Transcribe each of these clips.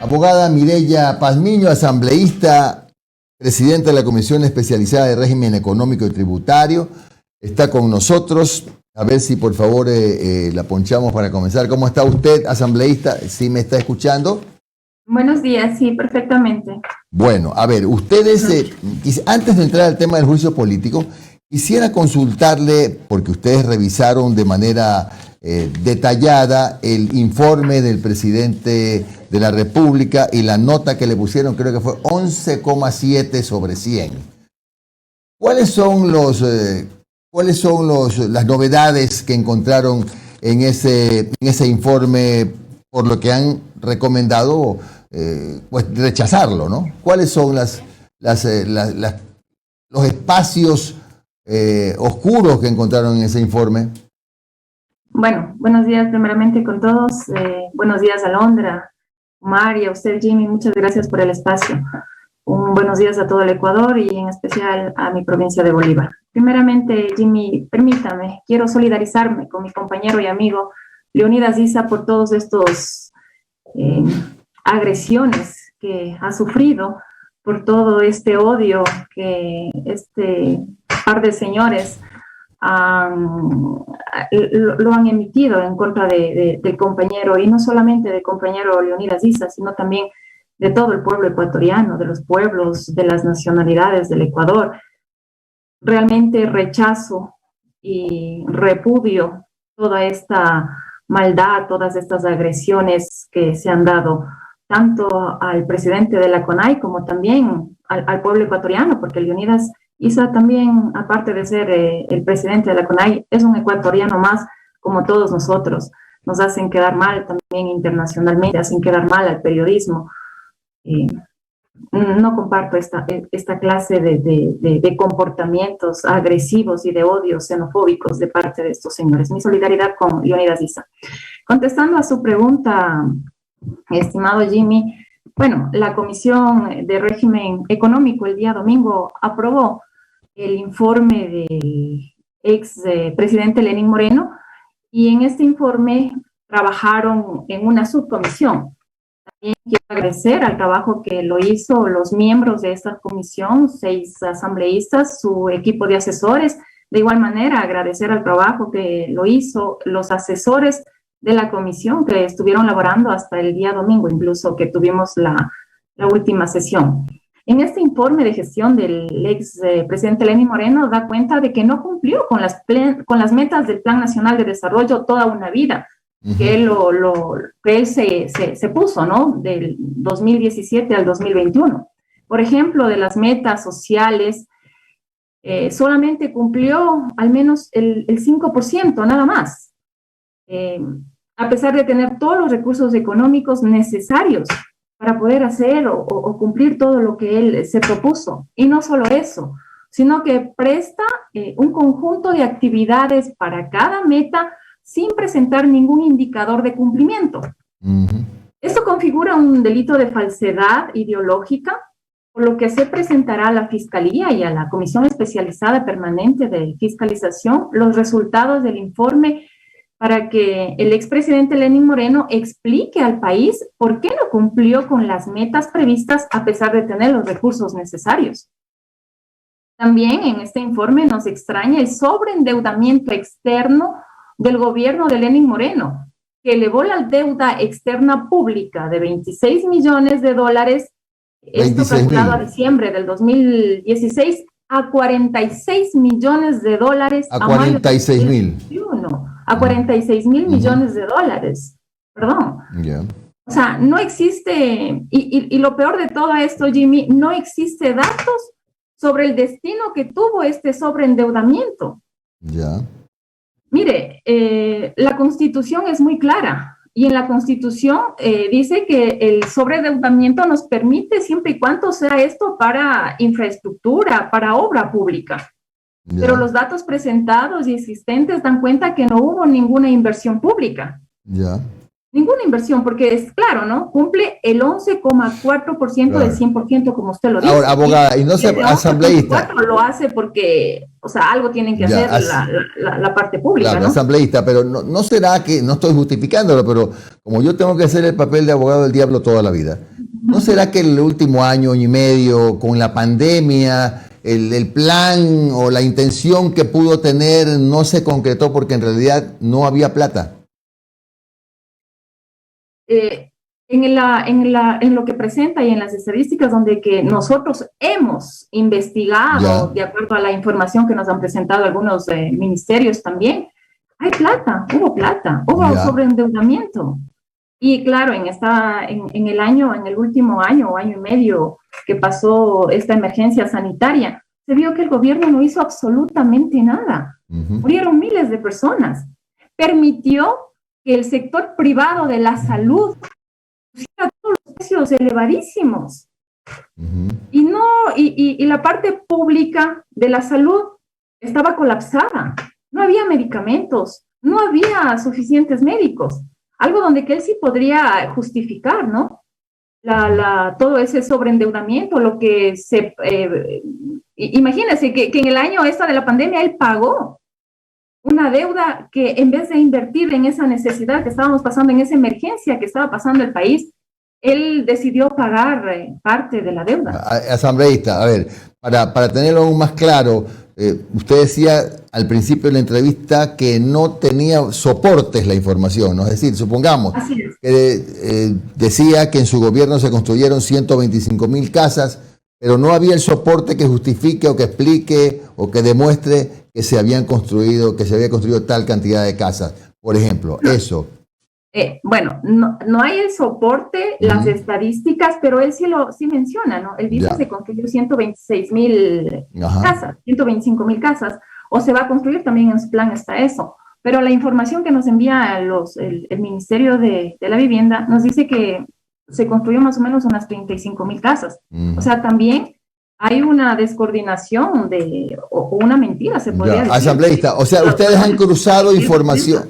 Abogada Mireya Pazmiño, asambleísta, presidenta de la Comisión Especializada de Régimen Económico y Tributario, está con nosotros. A ver si por favor la ponchamos para comenzar. ¿Cómo está usted, asambleísta? ¿Sí me está escuchando? Buenos días, sí, perfectamente. Bueno, a ver, ustedes, antes de entrar al tema del juicio político, quisiera consultarle, porque ustedes revisaron de manera detallada el informe del presidente de la República y la nota que le pusieron, creo que fue 11,7 sobre 100. ¿Cuáles son las novedades que encontraron en ese informe, por lo que han recomendado pues rechazarlo, ¿no? ¿Cuáles son los espacios oscuros que encontraron en ese informe? Bueno, buenos días primeramente con todos. Buenos días, Alondra, Omar, y a usted, Jimmy. Muchas gracias por el espacio. Buenos días a todo el Ecuador y en especial a mi provincia de Bolívar. Primeramente, Jimmy, permítame, quiero solidarizarme con mi compañero y amigo Leonidas Issa por todos estos agresiones que ha sufrido, por todo este odio que este par de señores lo han emitido en contra del compañero, y no solamente del compañero Leonidas Issa, sino también de todo el pueblo ecuatoriano, de los pueblos, de las nacionalidades del Ecuador. Realmente rechazo y repudio toda esta maldad, todas estas agresiones que se han dado tanto al presidente de la CONAIE como también al pueblo ecuatoriano, porque Leonidas Issa también, aparte de ser el presidente de la CONAIE, es un ecuatoriano más como todos nosotros. Nos hacen quedar mal también internacionalmente, hacen quedar mal al periodismo. No comparto esta clase de comportamientos agresivos y de odios xenofóbicos de parte de estos señores. Mi solidaridad con Leonidas Issa. Contestando a su pregunta, estimado Jimmy, bueno, la Comisión de Régimen Económico el día domingo aprobó el informe del ex presidente Lenín Moreno, y en este informe trabajaron en una subcomisión. También quiero agradecer al trabajo que lo hizo los miembros de esta comisión, 6 asambleístas, su equipo de asesores. De igual manera, agradecer al trabajo que lo hizo los asesores de la comisión, que estuvieron laborando hasta el día domingo, incluso que tuvimos la última sesión. En este informe de gestión del ex presidente Lenín Moreno da cuenta de que no cumplió con las metas del Plan Nacional de Desarrollo toda una vida, que él se puso, ¿no? Del 2017 al 2021. Por ejemplo, de las metas sociales, solamente cumplió al menos el 5%, nada más. A pesar de tener todos los recursos económicos necesarios para poder hacer o cumplir todo lo que él se propuso. Y no solo eso, sino que presta un conjunto de actividades para cada meta sin presentar ningún indicador de cumplimiento. Esto configura un delito de falsedad ideológica, por lo que se presentará a la Fiscalía y a la Comisión Especializada Permanente de Fiscalización los resultados del informe para que el expresidente Lenín Moreno explique al país por qué no cumplió con las metas previstas a pesar de tener los recursos necesarios. También en este informe nos extraña el sobreendeudamiento externo del gobierno de Lenín Moreno, que elevó la deuda externa pública de $26 millones, esto calculado a diciembre del 2016, a $46 millones a 46,000. A 46,000 millones de dólares. Perdón. Yeah. O sea, no existe, y lo peor de todo esto, Jimmy, no existe datos sobre el destino que tuvo este sobreendeudamiento. Ya. Mire, la Constitución es muy clara, y en la Constitución dice que el sobreendeudamiento nos permite siempre y cuando sea esto para infraestructura, para obra pública. Yeah. Pero los datos presentados y existentes dan cuenta que no hubo ninguna inversión pública. Ya. Ninguna inversión, porque es claro, ¿no? Cumple el 11,4% claro. del 100%, como usted lo dice. Ahora, abogada, y no se asambleísta. Lo hace porque, o sea, algo tienen que hacer la parte pública, claro, ¿no? Asambleísta, pero no será que, no estoy justificándolo, pero como yo tengo que hacer el papel de abogado del diablo toda la vida, ¿No será que el último año y medio, con la pandemia, el plan o la intención que pudo tener no se concretó porque en realidad no había plata? En lo que presenta y en las estadísticas donde que nosotros hemos investigado, de acuerdo a la información que nos han presentado algunos ministerios también, hay plata, hubo sobreendeudamiento. Y claro, en el último año o año y medio que pasó esta emergencia sanitaria, se vio que el gobierno no hizo absolutamente nada. Murieron miles de personas. Permitió que el sector privado de la salud pusiera todos los precios elevadísimos. Y la parte pública de la salud estaba colapsada. No había medicamentos, no había suficientes médicos. Algo donde que él sí podría justificar, ¿no? Todo ese sobreendeudamiento, lo que se... imagínense que en el año de la pandemia él pagó una deuda que en vez de invertir en esa necesidad que estábamos pasando, en esa emergencia que estaba pasando el país, él decidió pagar parte de la deuda. Asambleísta, a ver, para tenerlo aún más claro, usted decía al principio de la entrevista que no tenía soportes la información, ¿no? Es decir, supongamos que decía que en su gobierno se construyeron 125.000 casas, pero no había el soporte que justifique o que explique o que demuestre que se había construido tal cantidad de casas. Por ejemplo, eso. Bueno, no hay el soporte, las estadísticas, pero él sí menciona, ¿no? Él dice que se construyó 126.000 casas, 125.000 casas, o se va a construir, también en su plan está eso. Pero la información que nos envía el Ministerio de la Vivienda nos dice que se construyó más o menos unas 35.000 casas. O sea, también hay una descoordinación o una mentira, se podría decir. Asambleísta, o sea, ustedes han cruzado información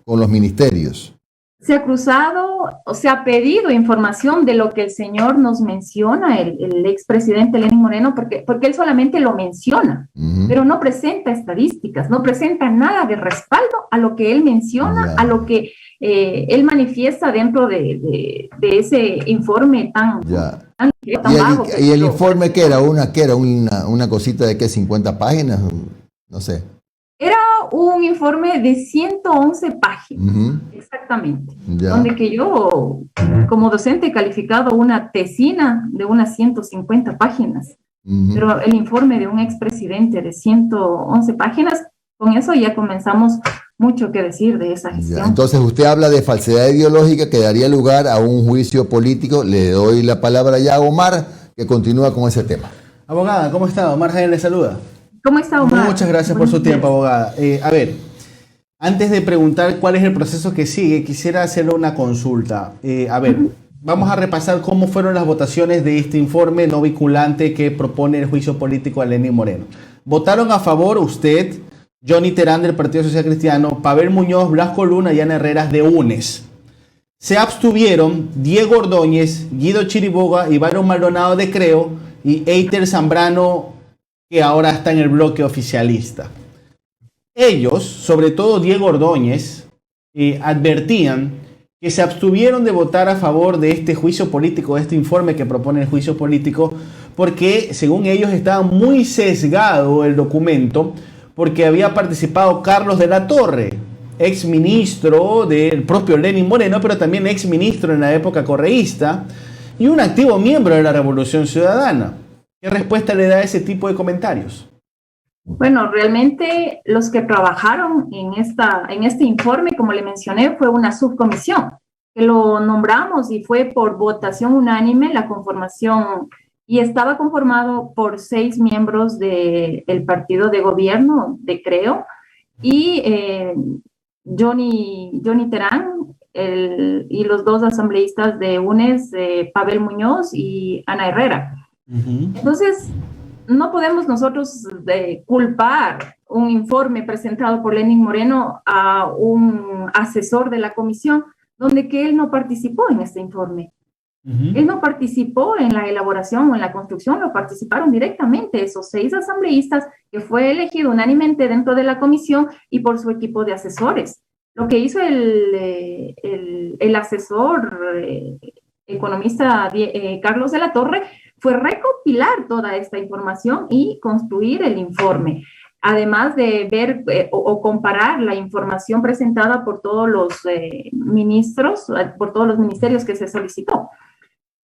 con los ministerios. Se ha cruzado, o se ha pedido información de lo que el señor nos menciona, el expresidente Lenín Moreno, porque él solamente lo menciona, pero no presenta estadísticas, no presenta nada de respaldo a lo que él menciona, a lo que él manifiesta dentro de ese informe tan vago. ¿Y el informe qué era? ¿Una cosita de qué? ¿50 páginas? No sé. Era un informe de 111 páginas, exactamente, donde que yo, como docente, he calificado una tesina de unas 150 páginas, pero el informe de un expresidente de 111 páginas, con eso ya comenzamos mucho que decir de esa gestión. Entonces usted habla de falsedad ideológica que daría lugar a un juicio político. Le doy la palabra ya a Omar, que continúa con ese tema. Abogada, ¿cómo está? Omar Jaén le saluda. ¿Cómo está, Omar? Muchas gracias por su tiempo, abogada. A ver, antes de preguntar cuál es el proceso que sigue, quisiera hacerle una consulta. A ver, vamos a repasar cómo fueron las votaciones de este informe no vinculante que propone el juicio político a Lenín Moreno. Votaron a favor usted, Johnny Terán del Partido Social Cristiano, Pavel Muñoz, Blasco Luna y Ana Herreras de UNES. Se abstuvieron Diego Ordóñez, Guido Chiriboga y Byron Maldonado de Creo y Eiter Zambrano, que ahora está en el bloque oficialista. Ellos, sobre todo Diego Ordóñez, advertían que se abstuvieron de votar a favor de este juicio político, de este informe que propone el juicio político, porque según ellos estaba muy sesgado el documento, porque había participado Carlos de la Torre, ex ministro del propio Lenín Moreno, pero también ex ministro en la época correísta y un activo miembro de la Revolución Ciudadana. ¿Qué respuesta le da a ese tipo de comentarios? Bueno, realmente los que trabajaron en este informe, como le mencioné, fue una subcomisión que lo nombramos y fue por votación unánime la conformación, y estaba conformado por 6 miembros del partido de gobierno de Creo y Johnny Terán y los 2 asambleístas de UNES, Pavel Muñoz y Ana Herrera. Entonces, no podemos nosotros culpar un informe presentado por Lenín Moreno a un asesor de la comisión, donde que él no participó en este informe. Él no participó en la elaboración o en la construcción, lo participaron directamente esos 6 asambleístas que fue elegido unánimemente dentro de la comisión y por su equipo de asesores. Lo que hizo el asesor economista Carlos de la Torre fue recopilar toda esta información y construir el informe, además de ver o comparar la información presentada por todos los ministros, por todos los ministerios que se solicitó.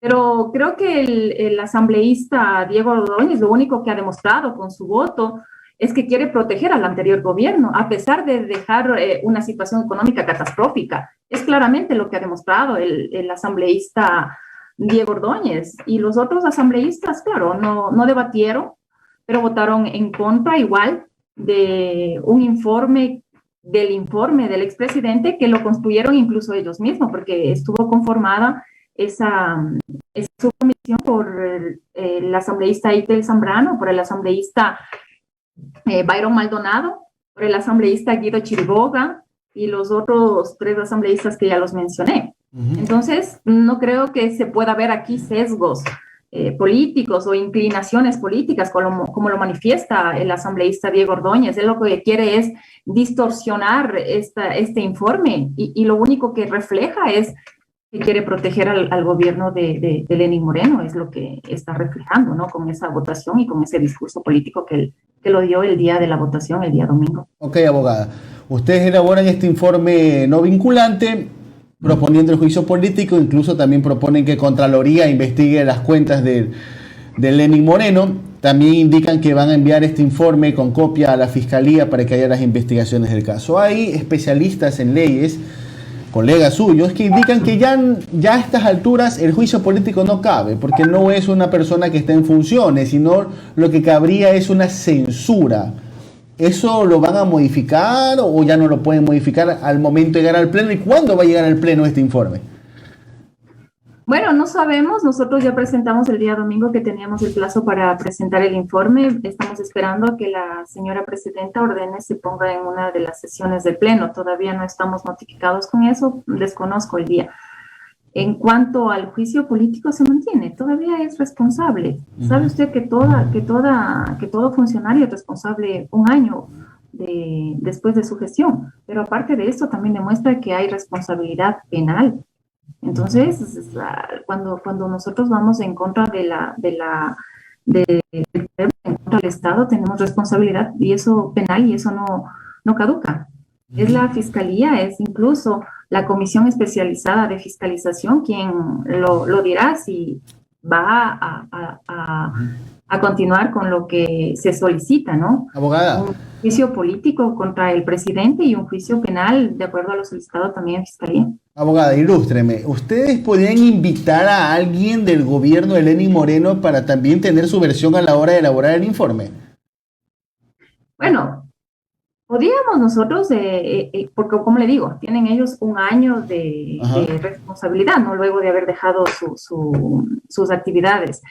Pero creo que el asambleísta Diego Ordóñez lo único que ha demostrado con su voto es que quiere proteger al anterior gobierno, a pesar de dejar una situación económica catastrófica. Es claramente lo que ha demostrado el asambleísta Diego Ordóñez. Y los otros asambleístas, claro, no debatieron, pero votaron en contra igual de un informe del expresidente, que lo construyeron incluso ellos mismos, porque estuvo conformada esa subcomisión por el asambleísta Itel Zambrano, por el asambleísta Byron Maldonado, por el asambleísta Guido Chiriboga y los otros 3 asambleístas que ya los mencioné. Entonces, no creo que se pueda ver aquí sesgos políticos o inclinaciones políticas como lo manifiesta el asambleísta Diego Ordóñez. Él lo que quiere es distorsionar este informe y lo único que refleja es que quiere proteger al gobierno de Lenín Moreno, es lo que está reflejando, ¿no? Con esa votación y con ese discurso político que lo dio el día de la votación, el día domingo. Ok, abogada. Ustedes elaboran este informe no vinculante, proponiendo el juicio político, incluso también proponen que Contraloría investigue las cuentas de Lenín Moreno. También indican que van a enviar este informe con copia a la Fiscalía para que haya las investigaciones del caso. Hay especialistas en leyes, colegas suyos, que indican que ya a estas alturas el juicio político no cabe, porque no es una persona que está en funciones, sino lo que cabría es una censura. ¿Eso lo van a modificar o ya no lo pueden modificar al momento de llegar al Pleno? ¿Y cuándo va a llegar al Pleno este informe? Bueno, no sabemos. Nosotros ya presentamos el día domingo que teníamos el plazo para presentar el informe. Estamos esperando a que la señora presidenta ordene se ponga en una de las sesiones del Pleno. Todavía no estamos notificados con eso, desconozco el día. En cuanto al juicio político, se mantiene, todavía es responsable. ¿Sabe usted que todo funcionario es responsable un año después de su gestión? Pero aparte de eso, también demuestra que hay responsabilidad penal. Entonces, cuando nosotros vamos en contra en contra del Estado, tenemos responsabilidad y eso penal, y eso no caduca. Es la Fiscalía, es incluso la Comisión Especializada de Fiscalización quien lo dirá si va a continuar con lo que se solicita, ¿no? Abogada. Un juicio político contra el presidente y un juicio penal de acuerdo a lo solicitado también en Fiscalía. Abogada, ilústreme. ¿Ustedes podrían invitar a alguien del gobierno de Lenín Moreno para también tener su versión a la hora de elaborar el informe? Bueno, podríamos nosotros, porque como le digo, tienen ellos un año de responsabilidad, ¿no? Luego de haber dejado sus actividades.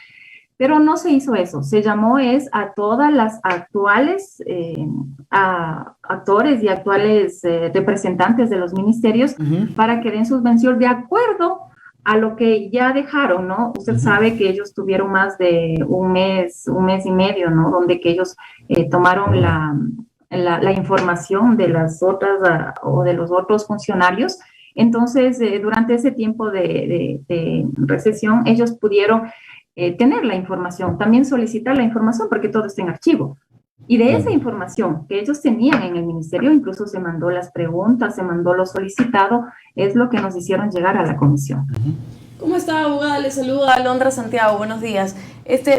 Pero no se hizo eso, se llamó a todas las actuales actores y actuales representantes de los ministerios para que den sus menciones de acuerdo a lo que ya dejaron, ¿no? Usted sabe que ellos tuvieron más de un mes y medio, ¿no? Donde que ellos tomaron la información de las otras o de los otros funcionarios. Entonces, durante ese tiempo de recesión, ellos pudieron tener la información, también solicitar la información porque todo está en archivo. Y de esa información que ellos tenían en el ministerio, incluso se mandó las preguntas, se mandó lo solicitado, es lo que nos hicieron llegar a la comisión. ¿Cómo está, abogada? Le saluda Alondra Santiago, buenos días.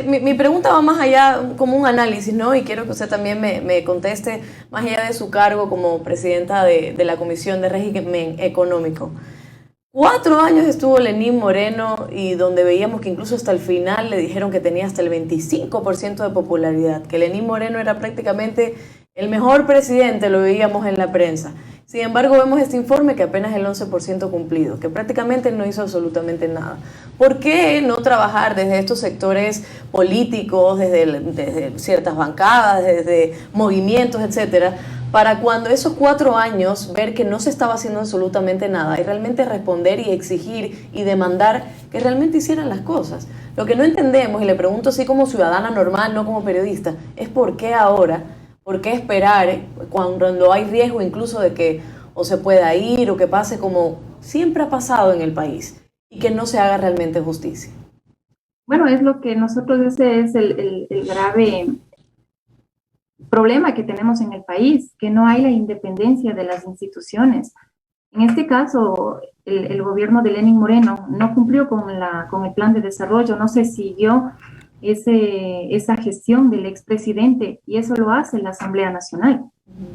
Mi pregunta va más allá, como un análisis, ¿no? Y quiero que usted también me conteste más allá de su cargo como presidenta de la Comisión de Régimen Económico. 4 años estuvo Lenín Moreno y donde veíamos que incluso hasta el final le dijeron que tenía hasta el 25% de popularidad, que Lenín Moreno era prácticamente el mejor presidente, lo veíamos en la prensa. Sin embargo, vemos este informe que apenas el 11% cumplido, que prácticamente no hizo absolutamente nada. ¿Por qué no trabajar desde estos sectores políticos, desde ciertas bancadas, desde movimientos, etcétera, para cuando esos 4 años ver que no se estaba haciendo absolutamente nada y realmente responder y exigir y demandar que realmente hicieran las cosas? Lo que no entendemos, y le pregunto así como ciudadana normal, no como periodista, es por qué ahora, por qué esperar cuando hay riesgo incluso de que o se pueda ir o que pase como siempre ha pasado en el país. y que no se haga realmente justicia? Bueno, es lo que nosotros, ese es el grave problema que tenemos en el país, que no hay la independencia de las instituciones. En este caso, el gobierno de Lenín Moreno no cumplió con el plan de desarrollo, no se siguió esa gestión del expresidente, y eso lo hace la Asamblea Nacional.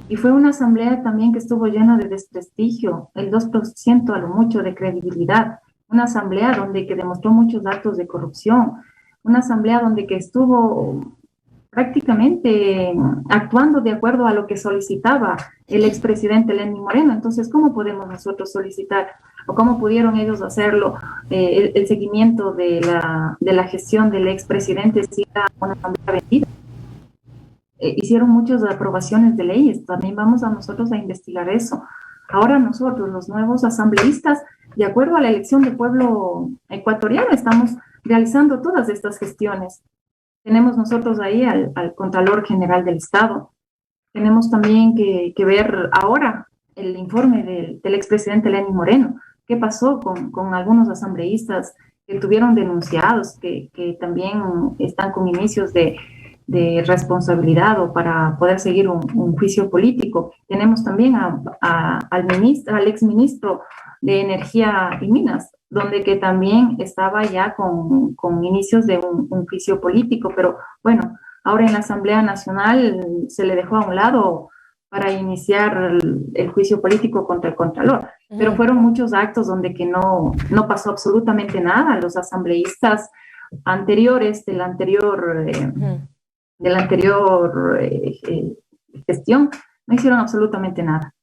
Y fue una asamblea también que estuvo llena de desprestigio, el 2% a lo mucho de credibilidad, una asamblea que demostró muchos actos de corrupción, una asamblea donde que estuvo prácticamente actuando de acuerdo a lo que solicitaba el expresidente Lenín Moreno. Entonces, ¿cómo podemos nosotros solicitar, o cómo pudieron ellos hacerlo, el seguimiento de la gestión del expresidente si era una asamblea vendida? Hicieron muchas aprobaciones de leyes, también vamos a nosotros a investigar eso. Ahora nosotros, los nuevos asambleístas, de acuerdo a la elección del pueblo ecuatoriano, estamos realizando todas estas gestiones. Tenemos nosotros ahí al Contralor General del Estado. Tenemos también que ver ahora el informe del expresidente Lenín Moreno. ¿Qué pasó con algunos asambleístas que estuvieron denunciados, que también están con inicios de responsabilidad o para poder seguir un juicio político? Tenemos también al exministro de Energía y Minas, donde que también estaba ya con inicios de un juicio político, pero bueno, ahora en la Asamblea Nacional se le dejó a un lado para iniciar el juicio político contra el Contralor. Pero fueron muchos actos donde que no pasó absolutamente nada. Los asambleístas anteriores de la anterior gestión no hicieron absolutamente nada.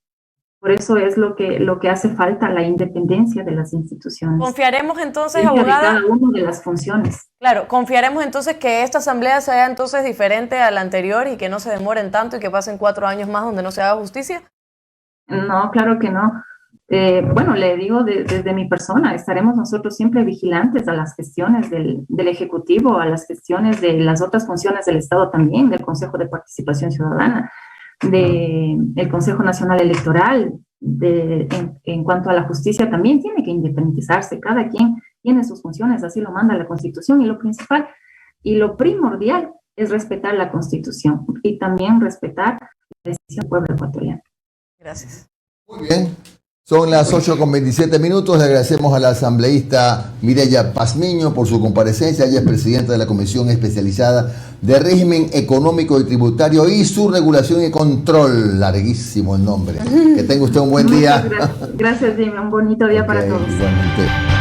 Por eso es lo que hace falta, la independencia de las instituciones. Confiaremos entonces, abogada, de cada una de las funciones. Claro, confiaremos entonces que esta asamblea sea entonces diferente a la anterior y que no se demoren tanto y que pasen 4 años más donde no se haga justicia. No, claro que no. Bueno, le digo desde mi persona, estaremos nosotros siempre vigilantes a las gestiones del Ejecutivo, a las gestiones de las otras funciones del Estado también, del Consejo de Participación Ciudadana, del Consejo Nacional Electoral. En cuanto a la justicia, también tiene que independizarse. Cada quien tiene sus funciones, así lo manda la Constitución, y lo principal y lo primordial es respetar la Constitución y también respetar la decisión del pueblo ecuatoriano. Gracias. Muy bien. Son las 8:27. Le agradecemos a la asambleísta Mireya Pazmiño por su comparecencia. Ella es presidenta de la Comisión Especializada de Régimen Económico y Tributario y su Regulación y Control. Larguísimo el nombre. Que tenga usted un buen día. Muchas gracias, Jimmy. Un bonito día para todos. Igualmente.